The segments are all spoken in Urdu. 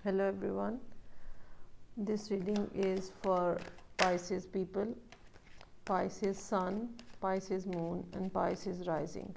Hello everyone. This reading is for Pisces people, Pisces Sun, Pisces Moon and Pisces Rising.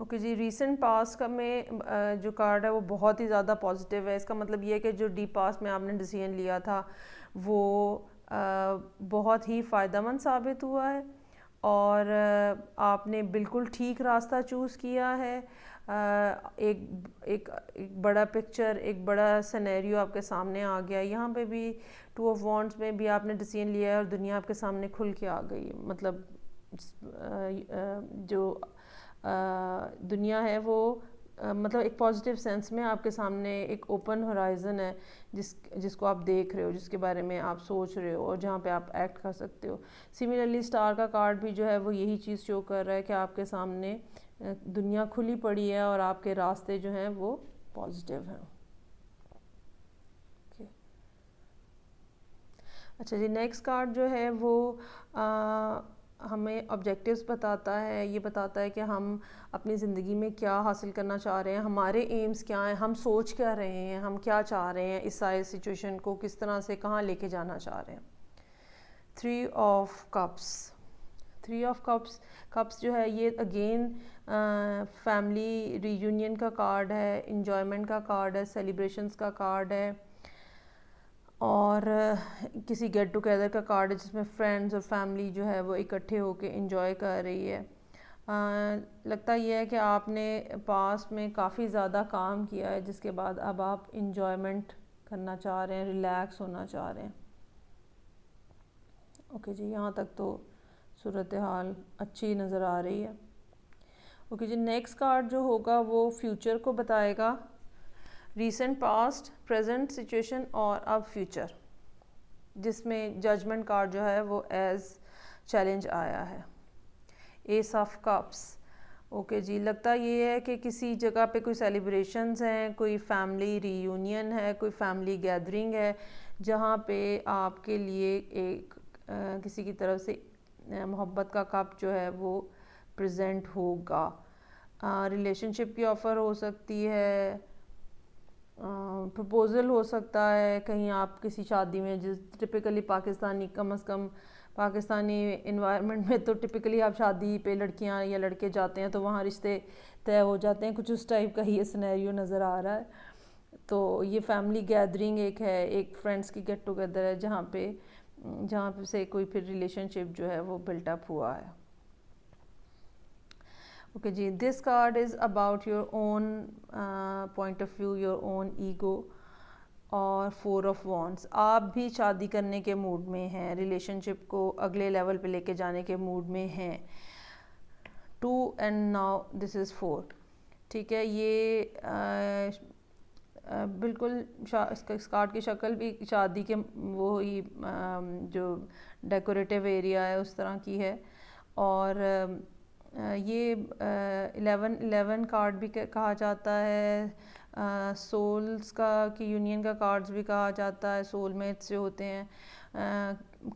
Okay جی، ریسنٹ پاس کا میں جو کارڈ ہے وہ بہت ہی زیادہ پازیٹیو ہے. اس کا مطلب یہ ہے کہ جو ڈیپ پاس میں آپ نے ڈیسیژن لیا تھا وہ بہت ہی فائدہ مند ثابت ہوا ہے اور آپ نے بالکل ٹھیک راستہ چوز کیا ہے. ایک ایک ایک بڑا پکچر، ایک بڑا سینیریو آپ کے سامنے آ گیا. یہاں پہ بھی 2 آف وانڈس میں بھی آپ نے ڈیسیژن لیا ہے اور دنیا آپ کے سامنے کھل کے آ گئی. مطلب جو دنیا ہے وہ مطلب ایک پازیٹیو سینس میں آپ کے سامنے ایک اوپن ہورائزن ہے جس کو آپ دیکھ رہے ہو، جس کے بارے میں آپ سوچ رہے ہو اور جہاں پہ آپ ایکٹ کر سکتے ہو. سملرلی اسٹار کا کارڈ بھی جو ہے وہ یہی چیز شو کر رہا ہے کہ آپ کے سامنے دنیا کھلی پڑی ہے اور آپ کے راستے جو ہیں وہ پازیٹیو ہیں. اچھا جی، نیکسٹ کارڈ جو ہے وہ ہمیں آبجیکٹیوز بتاتا ہے. یہ بتاتا ہے کہ ہم اپنی زندگی میں کیا حاصل کرنا چاہ رہے ہیں، ہمارے ایمز کیا ہیں، ہم سوچ کیا رہے ہیں، ہم کیا چاہ رہے ہیں، اس سارے سچویشن کو کس طرح سے کہاں لے کے جانا چاہ رہے ہیں. 3 آف کپس. 3 آف کپس جو ہے یہ اگین فیملی ری یونین کا کارڈ ہے، انجوائمنٹ کا کارڈ ہے، سیلیبریشنز کا کارڈ ہے اور کسی گیٹ ٹوگیدر کا کارڈ ہے جس میں فرینڈز اور فیملی جو ہے وہ اکٹھے ہو کے انجوائے کر رہی ہے. لگتا یہ ہے کہ آپ نے پاسٹ میں کافی زیادہ کام کیا ہے جس کے بعد اب آپ انجوائمنٹ کرنا چاہ رہے ہیں، ریلیکس ہونا چاہ رہے ہیں. اوکے جی، یہاں تک تو صورتحال اچھی نظر آ رہی ہے. اوکے جی، نیکسٹ کارڈ جو ہوگا وہ فیوچر کو بتائے گا. ریسنٹ پاسٹ، پریزنٹ سچویشن اور اب فیوچر، جس میں ججمنٹ کارڈ جو ہے وہ ایز چیلنج آیا ہے. S of cups. اوکے جی، لگتا یہ ہے کہ کسی جگہ پہ کوئی سیلیبریشنز ہیں، کوئی فیملی ری یونین ہے، کوئی فیملی گیدرنگ ہے جہاں پہ آپ کے لیے ایک کسی کی طرف سے محبت کا کپ جو ہے وہ پریزنٹ ہوگا. ریلیشن شپ کی آفر ہو سکتی ہے، پرپوزل ہو سکتا ہے. کہیں آپ کسی شادی میں، جس ٹپیکلی پاکستانی، کم از کم پاکستانی انوائرمنٹ میں تو ٹپیکلی آپ شادی پہ لڑکیاں یا لڑکے جاتے ہیں تو وہاں رشتے طے ہو جاتے ہیں. کچھ اس ٹائپ کا ہی سینیریو نظر آ رہا ہے. تو یہ فیملی گیدرنگ ایک ہے، ایک فرینڈس کی گیٹ ٹوگیدر ہے جہاں پہ سے کوئی پھر ریلیشن شپ جو ہے وہ بلٹ اپ ہوا ہے. اوکے جی، this card is about your own point of view, your own ego. اور 4 آف وانڈس، آپ بھی شادی کرنے کے موڈ میں ہیں، ریلیشن شپ کو اگلے لیول پہ لے کے جانے کے موڈ میں ہیں. 2 اینڈ ناؤ دس از 4. ٹھیک ہے، یہ بالکل اس کارڈ کی شکل بھی شادی کے وہی جو ڈیکوریٹو ایریا ہے اس طرح کی ہے. اور یہ 11 کارڈ بھی کہا جاتا ہے. سولز کی یونین کا کارڈز بھی کہا جاتا ہے. سول میٹس جو ہوتے ہیں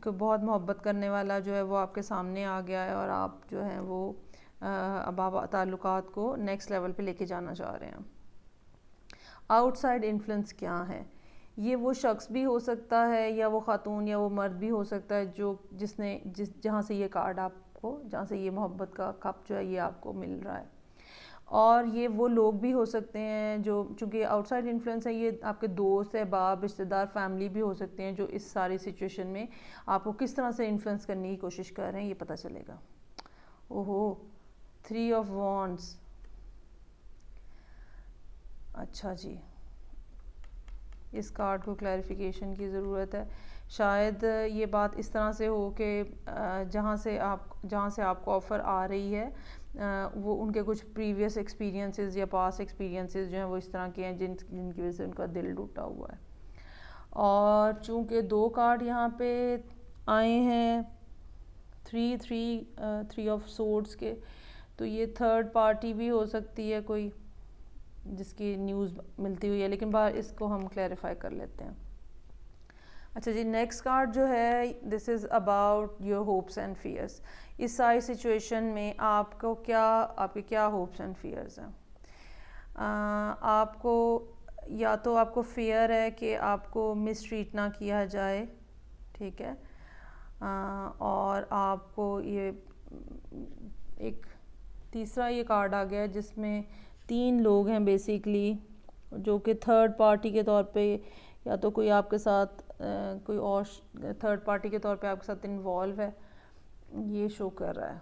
کہ بہت محبت کرنے والا جو ہے وہ آپ کے سامنے آ گیا ہے اور آپ جو ہیں وہ اب آپ تعلقات کو نیکسٹ لیول پہ لے کے جانا چاہ رہے ہیں. آؤٹ سائڈ انفلوئنس کیا ہے؟ یہ وہ شخص بھی ہو سکتا ہے یا وہ خاتون یا وہ مرد بھی ہو سکتا ہے جو جہاں سے یہ کارڈ آپ کو، جہاں سے یہ محبت کا کپ جو ہے یہ آپ کو مل رہا ہے. اور یہ وہ لوگ بھی ہو سکتے ہیں جو، چونکہ آؤٹ سائڈ انفلوئنس ہے، یہ آپ کے دوست، احباب، رشتہ دار، فیملی بھی ہو سکتے ہیں جو اس ساری سچویشن میں آپ کو کس طرح سے انفلوئنس کرنے کی کوشش کر رہے ہیں یہ پتہ چلے گا. اوہو، 3 آف وانڈس. اچھا جی، اس کارڈ کو کلیریفیکیشن کی ضرورت ہے. شاید یہ بات اس طرح سے ہو کہ جہاں سے آپ کو آفر آ رہی ہے وہ ان کے کچھ پریویس ایکسپیرینسز یا پاس ایکسپیرینسز جو ہیں وہ اس طرح کے ہیں جن کی وجہ سے ان کا دل ٹوٹا ہوا ہے. اور چونکہ 2 کارڈ یہاں پہ آئے ہیں 3 آف سورڈز کے، تو یہ تھرڈ پارٹی بھی ہو سکتی ہے کوئی جس کی نیوز ملتی ہوئی ہے، لیکن باہر اس کو ہم کلیریفائی کر لیتے ہیں. اچھا جی، نیکسٹ کارڈ جو ہے this is about your hopes and fears. اس ساری سچویشن میں آپ کے کیا ہوپس اینڈ فیئرز ہیں؟ آپ کو یا تو آپ کو فیئر ہے کہ آپ کو مس ٹریٹ نہ کیا جائے، ٹھیک ہے، اور آپ کو یہ ایک تیسرا یہ کارڈ آ گیا جس میں 3 لوگ ہیں بیسیکلی جو کہ تھرڈ پارٹی کے طور پہ یا تو کوئی آپ کے ساتھ کوئی اور تھرڈ پارٹی کے طور پہ آپ کے ساتھ انوالو ہے، یہ شو کر رہا ہے.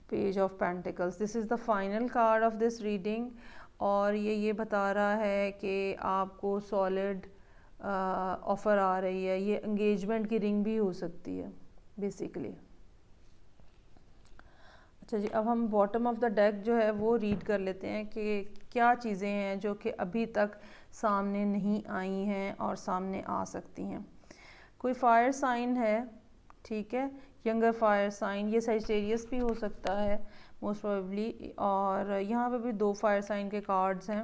Page of pentacles, this is the final card of this reading, اور یہ بتا رہا ہے کہ آپ کو سالڈ آفر آ رہی ہے. یہ انگیجمنٹ کی رنگ بھی ہو سکتی ہے بیسیکلی. اچھا جی، اب ہم باٹم آف دا ڈیک جو ہے وہ ریڈ کر لیتے ہیں کہ کیا چیزیں ہیں جو کہ ابھی تک سامنے نہیں آئی ہیں اور سامنے آ سکتی ہیں. کوئی فائر سائن ہے، ٹھیک ہے، ینگر فائر سائن، یہ سیجیٹیریس بھی ہو سکتا ہے موسٹ پروبیبلی، اور یہاں پہ بھی 2 فائر سائن کے کارڈز ہیں.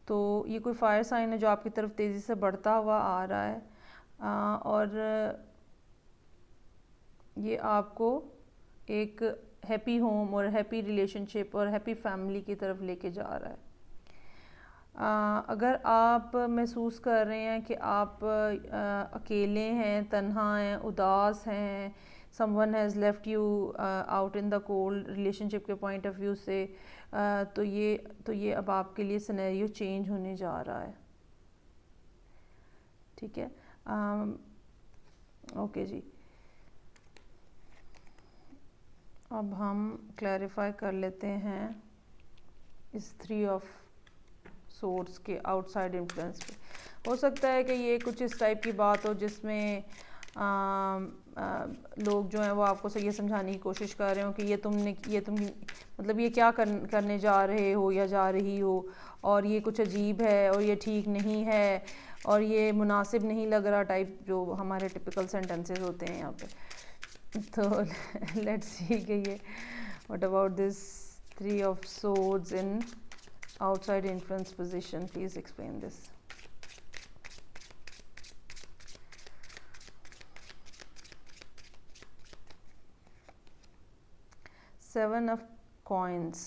تو یہ کوئی فائر سائن ہے جو آپ کی طرف تیزی سے بڑھتا ہوا آ رہا ہے، اور یہ آپ کو ایک ہیپی ہوم اور ہیپی ریلیشن شپ اور ہیپی فیملی کی طرف لے کے جا رہا ہے. اگر آپ محسوس کر رہے ہیں کہ آپ اکیلے ہیں، تنہا ہیں، اداس ہیں، someone has left you out in the cold relationship کے پوائنٹ آف ویو سے، تو یہ اب آپ کے لیے سینیریو چینج ہونے جا رہا ہے. ٹھیک ہے، اوکے جی. اب ہم کلیریفائی کر لیتے ہیں اس 3 آف سورڈز کے آؤٹ سائڈ انفلوئنس پہ. ہو سکتا ہے کہ یہ کچھ اس ٹائپ کی بات ہو جس میں لوگ جو ہیں وہ آپ کو یہ سمجھانے کی کوشش کر رہے ہوں کہ تم مطلب یہ کیا کرنے جا رہے ہو یا جا رہی ہو، اور یہ کچھ عجیب ہے اور یہ ٹھیک نہیں ہے اور یہ مناسب نہیں لگ رہا، ٹائپ جو ہمارے ٹپیکل سینٹنسز ہوتے ہیں یہاں پہ. تو لیٹس سی کہ یہ what about this 3 of swords in outside influence position, please explain this. Seven of coins،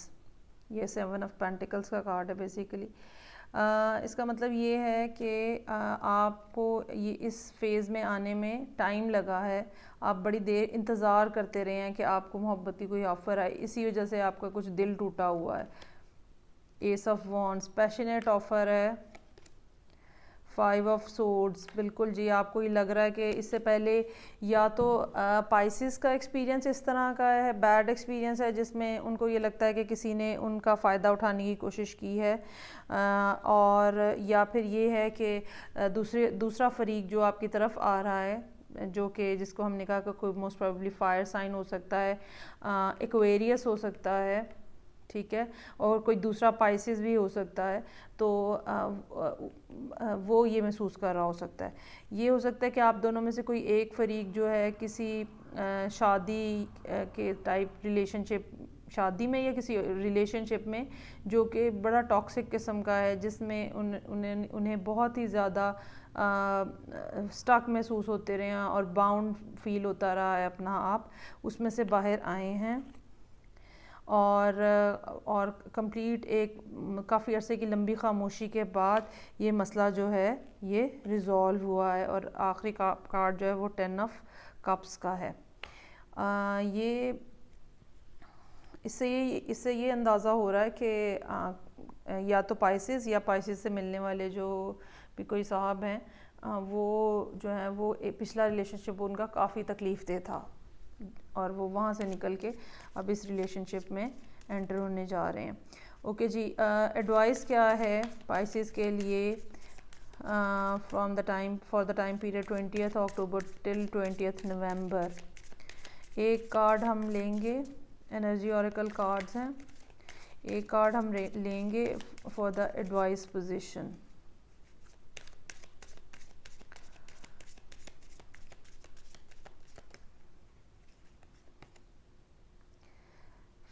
یہ 7 of pentacles کا کارڈ ہے بیسیکلی. اس کا مطلب یہ ہے کہ آپ کو یہ اس فیز میں آنے میں ٹائم لگا ہے، آپ بڑی دیر انتظار کرتے رہے ہیں کہ آپ کو محبتی کوئی آفر آئے، اسی وجہ سے آپ کا کچھ دل ٹوٹا ہوا ہے. ایس آف وانڈس، پیشنیٹ آفر ہے. 5 آف سورڈز، بالکل جی، آپ کو یہ لگ رہا ہے کہ اس سے پہلے یا تو پائسز کا ایکسپیرینس اس طرح کا ہے، بیڈ ایکسپیرینس ہے جس میں ان کو یہ لگتا ہے کہ کسی نے ان کا فائدہ اٹھانے کی کوشش کی ہے، اور یا پھر یہ ہے کہ دوسرا فریق جو آپ کی طرف آ رہا ہے، جو کہ جس کو ہم نے کہا کہ کوئی موسٹ پروبیبلی فائر سائن ہو سکتا ہے، ایکویریس ہو سکتا ہے، ٹھیک ہے، اور کوئی دوسرا پائسز بھی ہو سکتا ہے. تو وہ یہ محسوس کر رہا ہو سکتا ہے. یہ ہو سکتا ہے کہ آپ دونوں میں سے کوئی ایک فریق جو ہے کسی شادی کے ٹائپ ریلیشن شپ، شادی میں یا کسی ریلیشن شپ میں جو کہ بڑا ٹاکسک قسم کا ہے، جس میں انہیں بہت ہی زیادہ سٹک محسوس ہوتے رہے ہیں اور باؤنڈ فیل ہوتا رہا ہے اپنا آپ، اس میں سے باہر آئے ہیں، اور کمپلیٹ ایک کافی عرصے کی لمبی خاموشی کے بعد یہ مسئلہ جو ہے یہ ریزالو ہوا ہے. اور آخری کارڈ جو ہے وہ 10 آف کپس کا ہے. یہ اس سے یہ اندازہ ہو رہا ہے کہ یا تو پائسز یا پائسز سے ملنے والے جو بھی کوئی صاحب ہیں، وہ جو ہیں وہ پچھلا ریلیشن شپ ان کا کافی تکلیف دہ تھا، اور وہ وہاں سے نکل کے اب اس ریلیشن شپ میں انٹر ہونے جا رہے ہیں. اوکے جی، ایڈوائس کیا ہے پائسز کے لیے for the time period 20th October till 20th نومبر. ایک کارڈ ہم لیں گے، انرجی اوریکل کارڈز ہیں، ایک کارڈ ہم لیں گے for the advice position.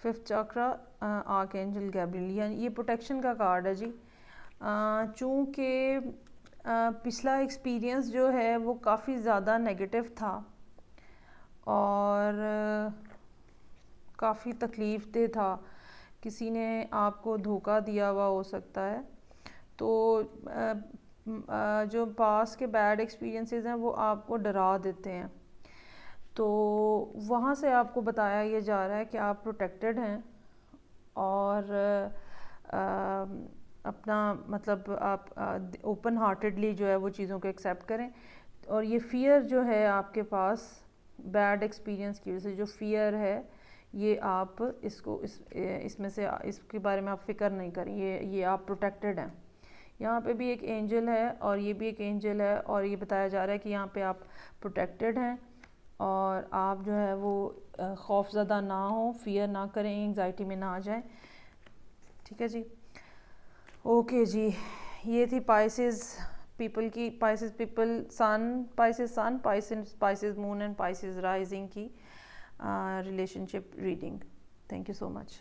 Fifth chakra, archangel Gabriel, یعنی یہ پروٹیکشن کا کارڈ ہے جی. چونکہ پچھلا ایکسپیرینس جو ہے وہ کافی زیادہ نیگیٹو تھا اور کافی تکلیف دہ تھا، کسی نے آپ کو دھوکہ دیا ہوا ہو سکتا ہے، تو جو پاس کے بیڈ ایکسپیرینسز ہیں وہ آپ کو ڈرا دیتے ہیں. تو وہاں سے آپ کو بتایا یہ جا رہا ہے کہ آپ پروٹیکٹڈ ہیں اور اپنا مطلب آپ اوپن ہارٹیڈلی جو ہے وہ چیزوں کو ایکسیپٹ کریں. اور یہ فیئر جو ہے آپ کے پاس بیڈ ایکسپیرینس کی وجہ سے جو فیئر ہے یہ آپ اس میں سے اس کے بارے میں آپ فکر نہیں کریں, یہ آپ پروٹیکٹڈ ہیں. یہاں پہ بھی ایک اینجل ہے اور یہ بھی ایک اینجل ہے اور یہ بتایا جا رہا ہے کہ یہاں پہ آپ پروٹیکٹڈ ہیں اور آپ جو ہے وہ خوف زدہ نہ ہوں, فیئر نہ کریں, انگزائٹی میں نہ آ جائیں. ٹھیک ہے جی, اوکے جی. یہ تھی پائسز پیپل کی, Pisces people sun, Pisces moon and Pisces rising کی relationship reading. Thank you so much.